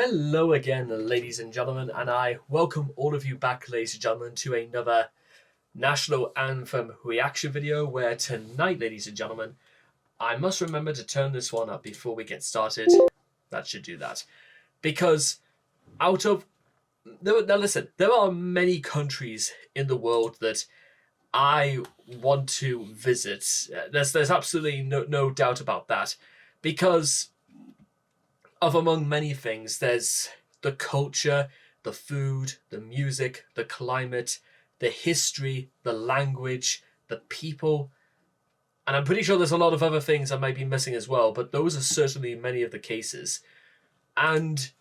Hello again, ladies and gentlemen, and I welcome all of you back, ladies and gentlemen, to another National Anthem reaction video where tonight, ladies and gentlemen, I must remember to turn this one up before we get started. That should do that. Because listen, there are many countries in the world that I want to visit. There's absolutely no doubt about that. Because among many things, there's the culture, the food, the music, the climate, the history, the language, the people, and I'm pretty sure there's a lot of other things I might be missing as well, but those are certainly many of the cases. And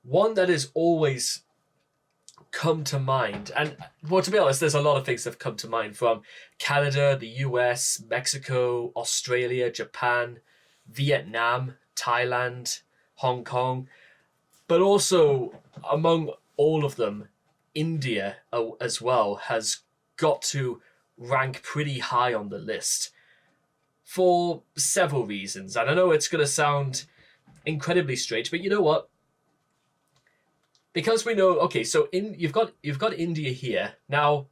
one that has always come to mind, and well, to be honest, there's a lot of things that have come to mind, from Canada, the US, Mexico, Australia, Japan, Vietnam, Thailand, Hong Kong, but also among all of them, India as well has got to rank pretty high on the list for several reasons. And I know it's going to sound incredibly strange, but you know what? Because we know, okay, so you've got India here. Now,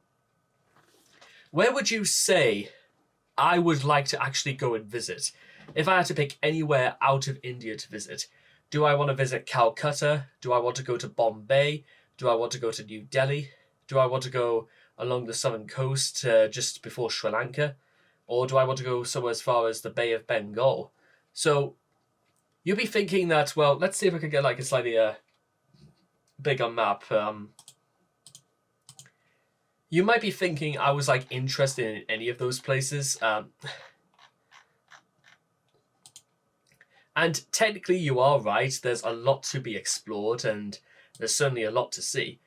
where would you say I would like to actually go and visit? If I had to pick anywhere out of India to visit, do I want to visit Calcutta? Do I want to go to Bombay? Do I want to go to New Delhi? Do I want to go along the southern coast just before Sri Lanka? Or do I want to go somewhere as far as the Bay of Bengal? So you'll be thinking that, well, let's see if I can get like a slightly bigger map. You might be thinking I was like interested in any of those places. And technically you are right, there's a lot to be explored and there's certainly a lot to see.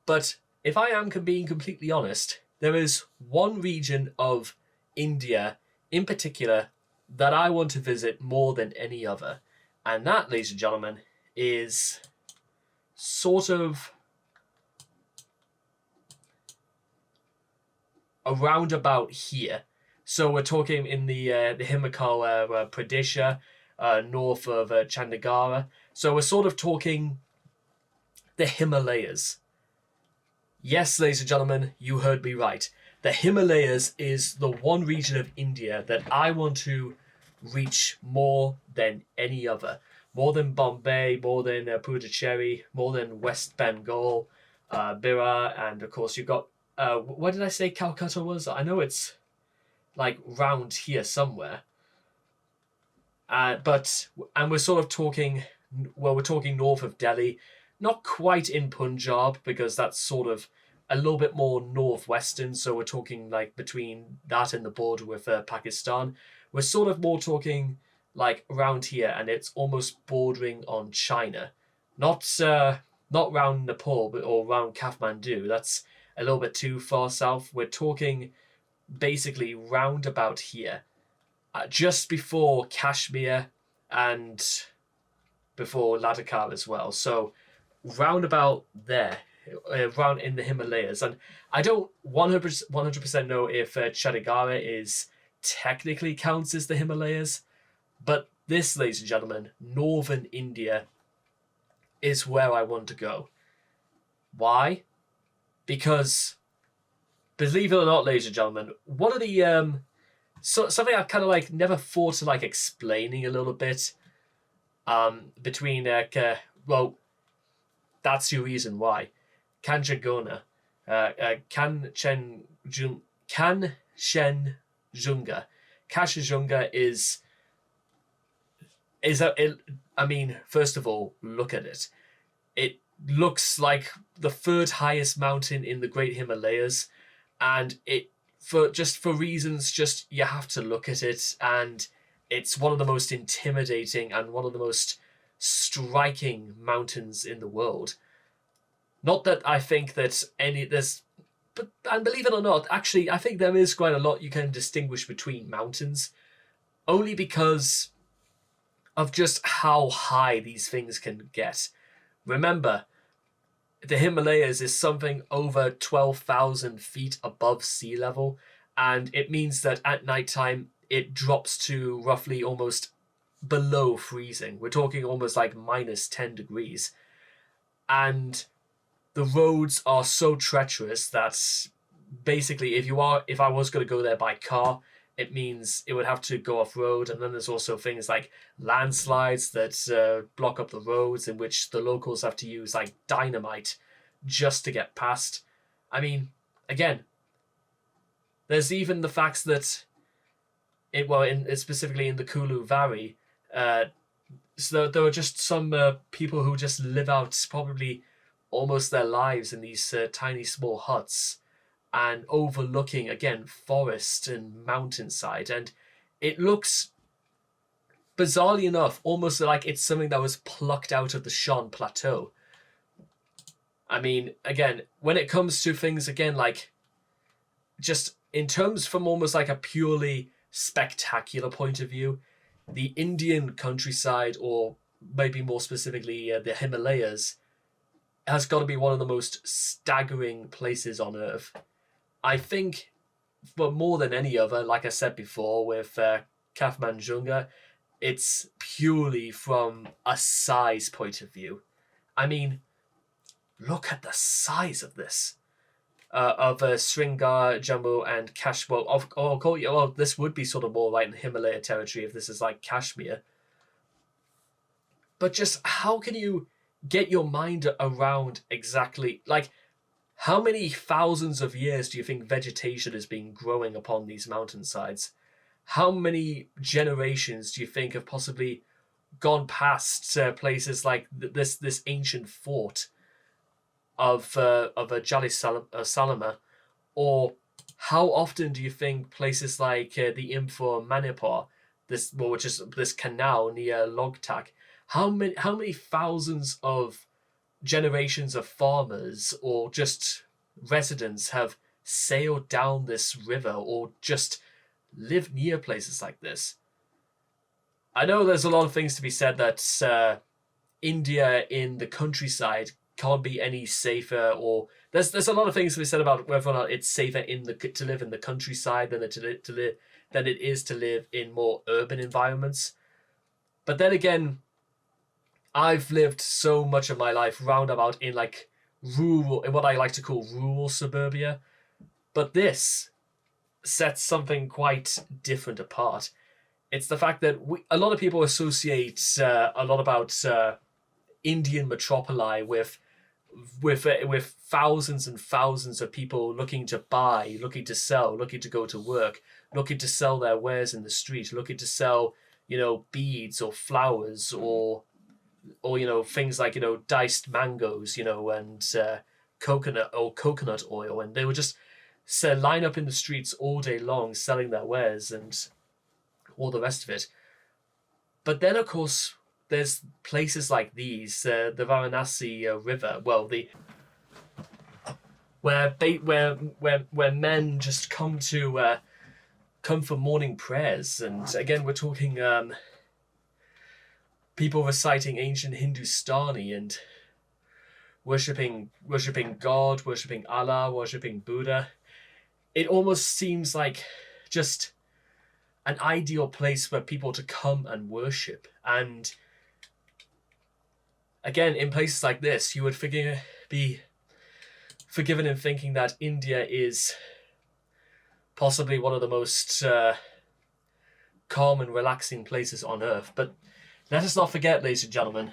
But if I am being completely honest, there is one region of India in particular that I want to visit more than any other. And that, ladies and gentlemen, is sort of around about here. So we're talking in the Himachal Pradesh, north of Chandigarh. So we're sort of talking the Himalayas. Yes, ladies and gentlemen, you heard me right. The Himalayas is the one region of India that I want to reach more than any other. More than Bombay, more than Puducherry, more than West Bengal, Bihar, and of course you've got, what did I say Calcutta was? I know it's like round here somewhere. And we're sort of talking, well, we're talking north of Delhi, not quite in Punjab because that's sort of a little bit more northwestern. So we're talking like between that and the border with Pakistan. We're sort of more talking like around here, and it's almost bordering on China, not round Nepal, or around Kathmandu. That's a little bit too far south. We're talking basically round about here. Just before Kashmir and before Ladakh as well. So round about there, round in the Himalayas. And I don't 100% know if Chandigarh is technically counts as the Himalayas, but this, ladies and gentlemen, northern India is where I want to go. Why? Because, believe it or not, ladies and gentlemen, one of the so something I've kind of like never thought to like explaining a little bit between well, that's the reason why Kanchenjunga, Kanchenjunga I mean, first of all, look at it. It looks like the third highest mountain in the Great Himalayas, and for reasons, you have to look at it, and it's one of the most intimidating and one of the most striking mountains in the world. Not that I think that and believe it or not, actually, I think there is quite a lot you can distinguish between mountains, only because of just how high these things can get. Remember, the Himalayas is something over 12,000 feet above sea level, and it means that at nighttime it drops to roughly almost below freezing. We're talking almost like minus 10 degrees. And the roads are so treacherous that basically if I was going to go there by car, it means it would have to go off road. And then there's also things like landslides that block up the roads, in which the locals have to use like dynamite just to get past. I mean, again, there's even the fact that specifically in the Kulu Valley, so there are just some people who just live out probably almost their lives in these tiny small huts and overlooking, again, forest and mountainside. And it looks, bizarrely enough, almost like it's something that was plucked out of the Shan Plateau. I mean, again, when it comes to things, again, like, just in terms from almost like a purely spectacular point of view, the Indian countryside, or maybe more specifically the Himalayas, has got to be one of the most staggering places on Earth. I think, but more than any other, like I said before, with Kathmandu, it's purely from a size point of view. I mean, look at the size of this. Of Srinagar, Jammu, and Kashmir. This would be sort of more like in Himalaya territory if this is like Kashmir. But just how can you get your mind around exactly, like, how many thousands of years do you think vegetation has been growing upon these mountainsides? How many generations do you think have possibly gone past places like this ancient fort of a Salama, or how often do you think places like the Imphal Manipur, which is this canal near Logtak, how many thousands of generations of farmers or just residents have sailed down this river or just live near places like this? I know there's a lot of things to be said that India in the countryside can't be any safer, or there's a lot of things to be said about whether or not it's safer to live in the countryside than it is to live in more urban environments. But then again, I've lived so much of my life roundabout in like rural, in what I like to call rural suburbia. But this sets something quite different apart. It's the fact that a lot of people associate a lot about Indian metropoli with thousands and thousands of people looking to buy, looking to sell, looking to go to work, looking to sell their wares in the street, looking to sell, beads or flowers or things like diced mangoes, and coconut oil, and they would just line up in the streets all day long selling their wares and all the rest of it. But then, of course, there's places like these, the Varanasi River. Well, where men just come for morning prayers, and again, we're talking people reciting ancient Hindustani and worshipping God, worshipping Allah, worshipping Buddha. It almost seems like just an ideal place for people to come and worship. And again, in places like this, you would be forgiven in thinking that India is possibly one of the most calm and relaxing places on Earth. But let us not forget, ladies and gentlemen,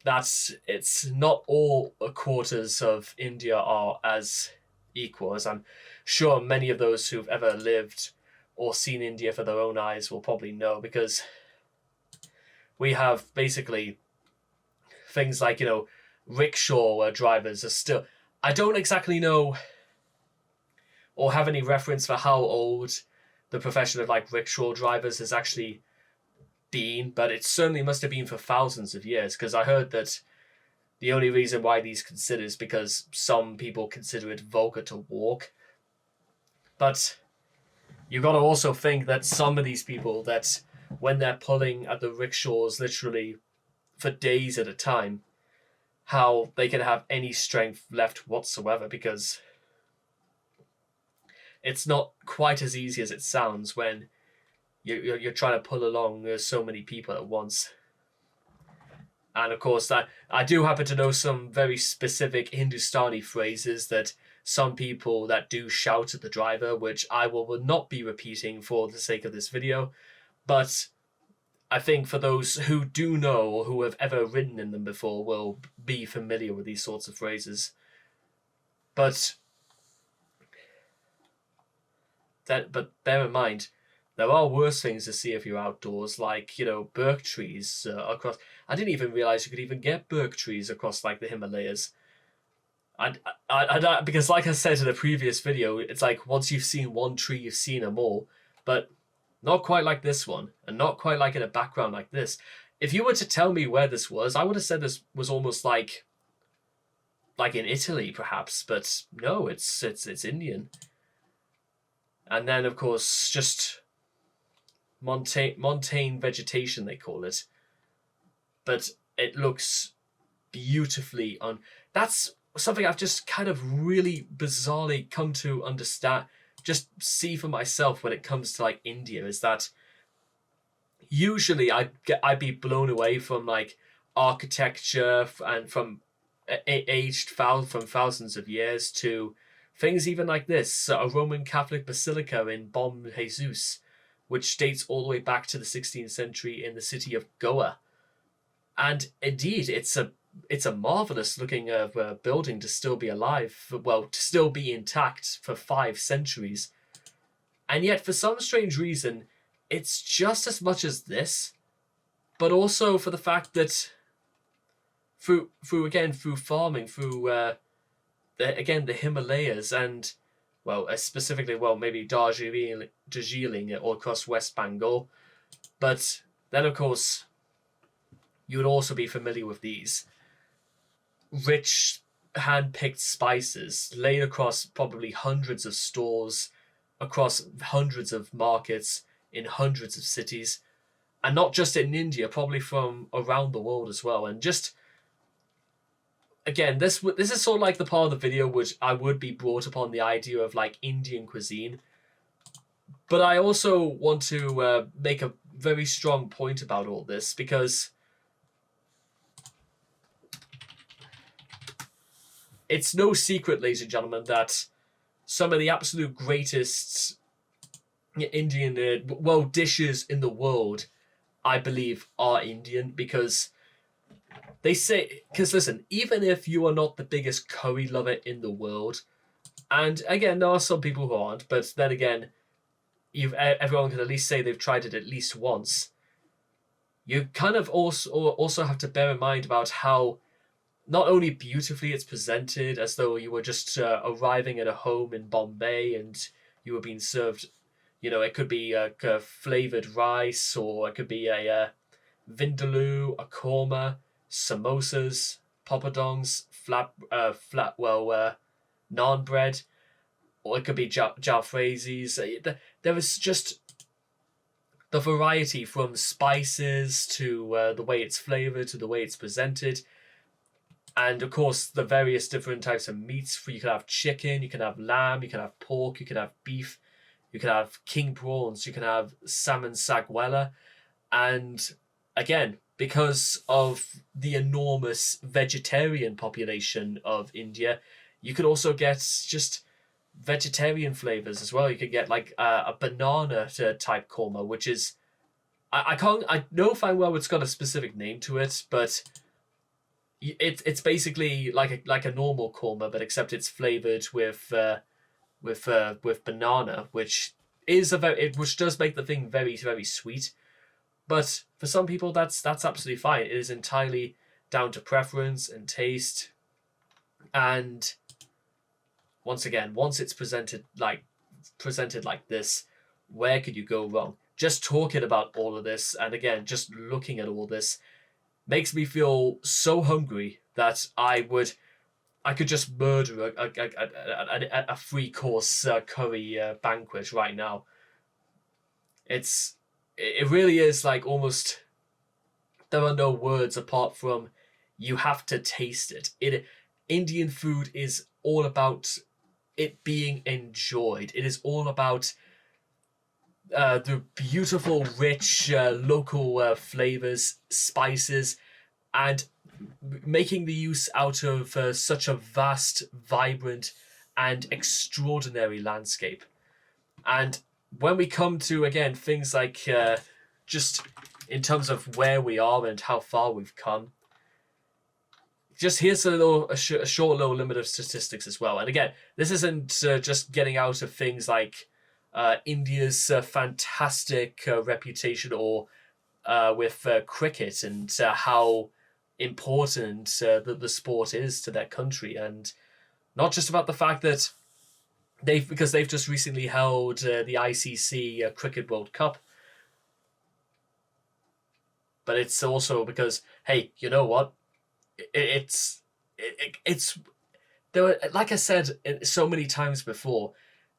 that it's not all quarters of India are as equal, as I'm sure many of those who've ever lived or seen India for their own eyes will probably know, because we have basically things like, rickshaw drivers are still... I don't exactly know or have any reference for how old the profession of like rickshaw drivers has actually been, but it certainly must have been for thousands of years, because I heard that the only reason why these considered is because some people consider it vulgar to walk. But you got to also think that some of these people, that when they're pulling at the rickshaws literally for days at a time, how they can have any strength left whatsoever, because it's not quite as easy as it sounds when you're trying to pull along so many people at once. And of course, that I do happen to know some very specific Hindustani phrases that some people that do shout at the driver, which I will not be repeating for the sake of this video. But I think for those who do know or who have ever ridden in them before will be familiar with these sorts of phrases. But bear in mind, there are worse things to see if you're outdoors, like, birk trees across. I didn't even realize you could even get birk trees across like the Himalayas. Because like I said in a previous video, it's like once you've seen one tree, you've seen them all, but not quite like this one, and not quite like in a background like this. If you were to tell me where this was, I would have said this was almost like in Italy, perhaps, but no, it's Indian. And then, of course, just montane vegetation, they call it. But it looks beautifully on. That's something I've just kind of really bizarrely come to understand, just see for myself when it comes to like India, is that usually I'd be blown away from like architecture and from from thousands of years to things even like this, a Roman Catholic basilica in Bom Jesus, which dates all the way back to the 16th century in the city of Goa. And indeed, it's a marvelous looking building to still be alive, to still be intact for 5 centuries. And yet, for some strange reason, it's just as much as this, but also for the fact that through farming, through the Himalayas and, specifically, maybe Darjeeling all across West Bengal. But then, of course, you would also be familiar with these rich, hand-picked spices laid across probably hundreds of stores, across hundreds of markets, in hundreds of cities, and not just in India, probably from around the world as well. And just, again, this is sort of like the part of the video which I would be brought upon the idea of like Indian cuisine. But I also want to make a very strong point about all this, because it's no secret, ladies and gentlemen, that some of the absolute greatest Indian dishes in the world, I believe, are Indian, because listen, even if you are not the biggest curry lover in the world, and again, there are some people who aren't, but then again, everyone can at least say they've tried it at least once. You kind of also have to bear in mind about how not only beautifully it's presented, as though you were just arriving at a home in Bombay and you were being served, it could be a flavored rice, or it could be a vindaloo, a korma, samosas, poppadoms, naan bread, or it could be jalfrezis. There is just the variety from spices to the way it's flavored to the way it's presented. And of course, the various different types of meats. You can have chicken, you can have lamb, you can have pork, you can have beef, you can have king prawns, you can have salmon sagwella. And again, because of the enormous vegetarian population of India, you could also get just vegetarian flavors as well. You could get like a banana type korma, which is, I know fine well it's got a specific name to it, but it's basically like a normal korma, but except it's flavored with banana, which does make the thing very, very sweet. But for some people, that's absolutely fine. It is entirely down to preference and taste. And once again, once it's presented like this, where could you go wrong? Just talking about all of this, and again, just looking at all this, makes me feel so hungry that I could just murder a 3-course curry banquet right now. It really is like almost, there are no words apart from you have to taste it. Indian food is all about it being enjoyed. It is all about the beautiful, rich local flavors, spices, and making the use out of such a vast, vibrant, and extraordinary landscape. And when we come to, again, things like just in terms of where we are and how far we've come, just here's a short little limit of statistics as well. And again, this isn't just getting out of things like India's fantastic reputation, or with cricket, and how important the sport is to their country, and not just about the fact that because they've just recently held the ICC Cricket World Cup, but it's also because, hey, you know what? It's there were, like I said so many times before,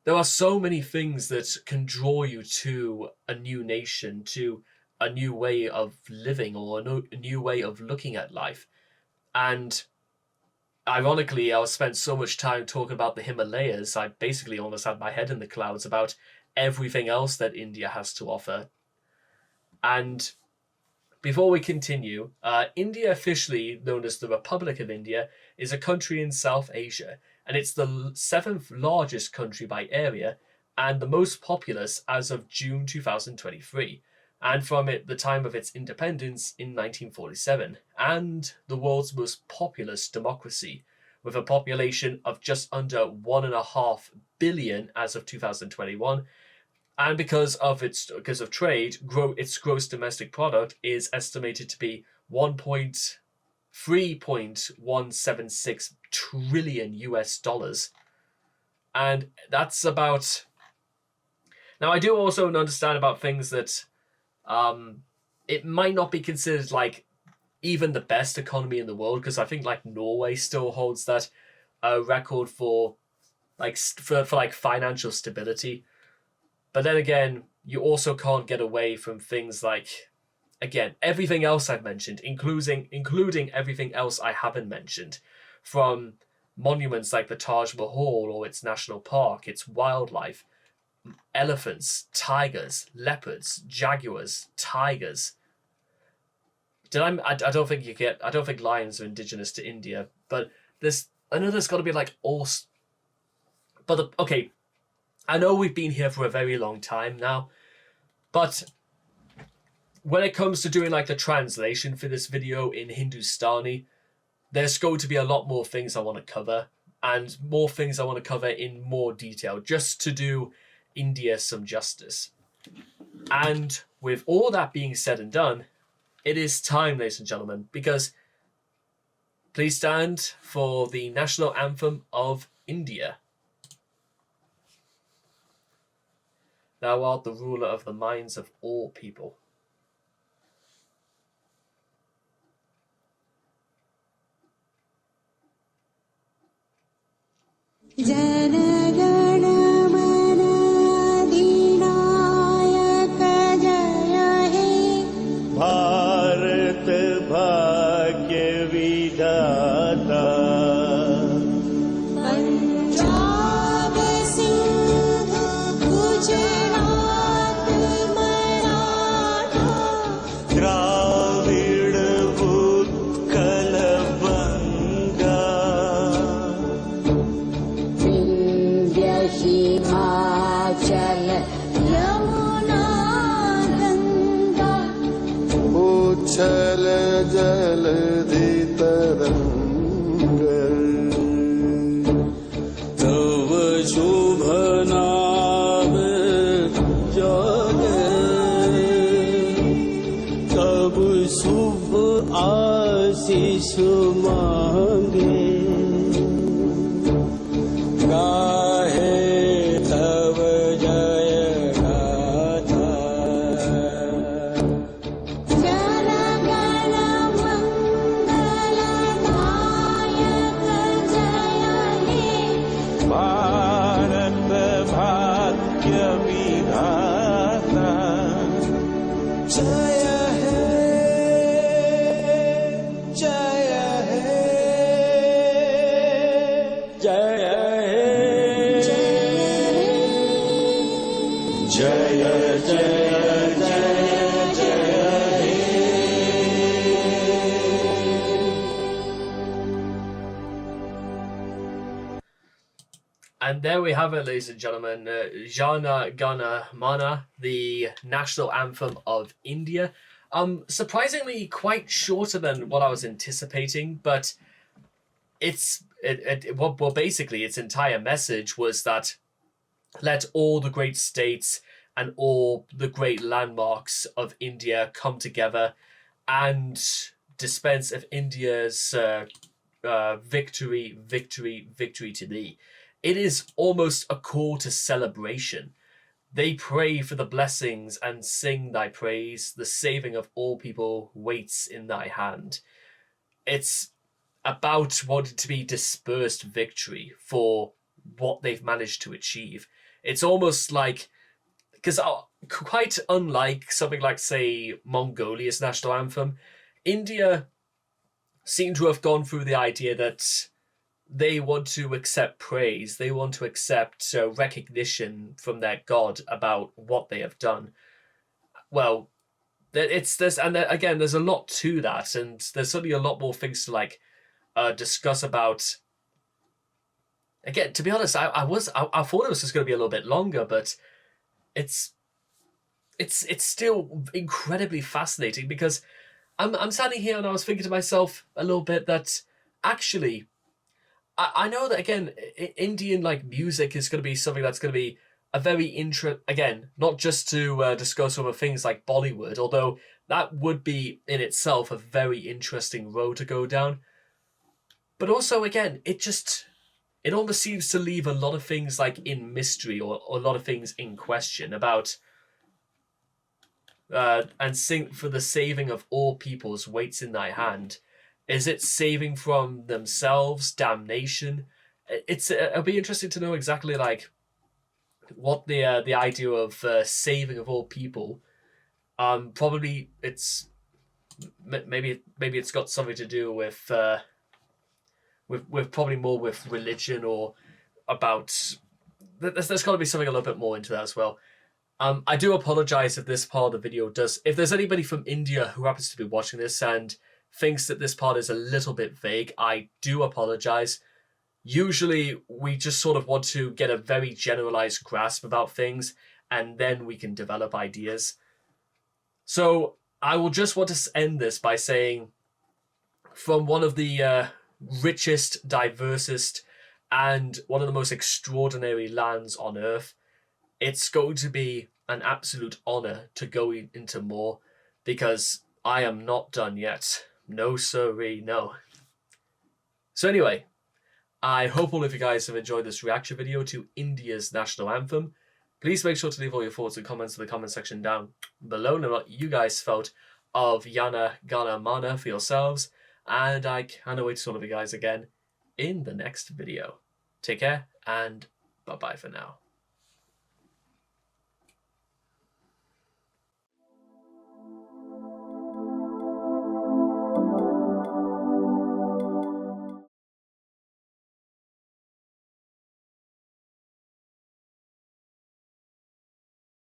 there are so many things that can draw you to a new nation, to a new way of living, or a new way of looking at life. And ironically, I spent so much time talking about the Himalayas, I basically almost had my head in the clouds about everything else that India has to offer. And before we continue, India, officially known as the Republic of India, is a country in South Asia, and it's the 7th largest country by area and the most populous as of June 2023, and from the time of its independence in 1947, and the world's most populous democracy, with a population of just under 1.5 billion as of 2021. And because of trade, its gross domestic product is estimated to be 3.176 trillion US dollars. And that's about... Now, I do also understand about things that it might not be considered like even the best economy in the world, because I think like Norway still holds that record for financial stability. But then again, you also can't get away from things like, again, everything else I've mentioned, including everything else I haven't mentioned, from monuments like the Taj Mahal or its national park, its wildlife, elephants, tigers, leopards, jaguars, tigers. I don't think lions are indigenous to India, but I know there's got to be like all. But okay. I know we've been here for a very long time now, but when it comes to doing like the translation for this video in Hindustani, there's going to be a lot more things I want to cover, and more things I want to cover in more detail, just to do India some justice. And with all that being said and done, it is time, ladies and gentlemen, because please stand for the national anthem of India. Thou art the ruler of the minds of all people. Jana Gana Mana Dinayaka Jaya He Bharat Bhagya Vidata Punjab Sindh Gujarat Maratha Dravid Utkal Banga Vindhya Himachal Yamuna Ganga Uchal Jaldi Taranga Tav Shubha Naam Jage Tab Shubh Aashish Mange Gahe Tav Jaya Gatha Jana Gana Mangala Nayaka Jaya He Bharat Bhagya Vidhata Jaya He Jaya He Jaya Jaya Jaya And there we have it, ladies and gentlemen. Jana Gana Mana, the national anthem of India. Surprisingly quite shorter than what I was anticipating, but basically its entire message was that let all the great states and all the great landmarks of India come together and dispense of India's victory, victory, victory to thee. It is almost a call to celebration. They pray for the blessings and sing thy praise. The saving of all people waits in thy hand. It's about wanting to be dispersed victory for what they've managed to achieve. It's almost like, because quite unlike something like, say, Mongolia's national anthem, India seem to have gone through the idea that they want to accept praise, they want to accept recognition from their god about what they have done. Well, there's a lot to that, and there's certainly a lot more things to discuss about. Again, to be honest, I thought it was just going to be a little bit longer, but it's still incredibly fascinating, because I'm standing here and I was thinking to myself a little bit that actually I know that, again, Indian music is going to be something that's going to be a very again, not just to discuss other things like Bollywood, although that would be in itself a very interesting road to go down. But also, again, it almost seems to leave a lot of things in mystery, or a lot of things in question about and sing for the saving of all peoples waits in thy hand. Is it saving from themselves, damnation? It'll be interesting to know exactly what the idea of saving of all people. Probably maybe it's got something to do with probably more with religion, or about there's got to be something a little bit more into that as well. I do apologize if this part of the video if there's anybody from India who happens to be watching this and thinks that this part is a little bit vague, I do apologize. Usually we just sort of want to get a very generalized grasp about things, and then we can develop ideas. So I will just want to end this by saying, from one of the richest, diversest, and one of the most extraordinary lands on earth, it's going to be an absolute honor to go into more, because I am not done yet. No sirree, no. So anyway, I hope all of you guys have enjoyed this reaction video to India's national anthem. Please make sure to leave all your thoughts and comments in the comment section down below, and what you guys felt of Jana Gana Mana for yourselves. And I cannot wait to see all of you guys again in the next video. Take care, and bye-bye for now.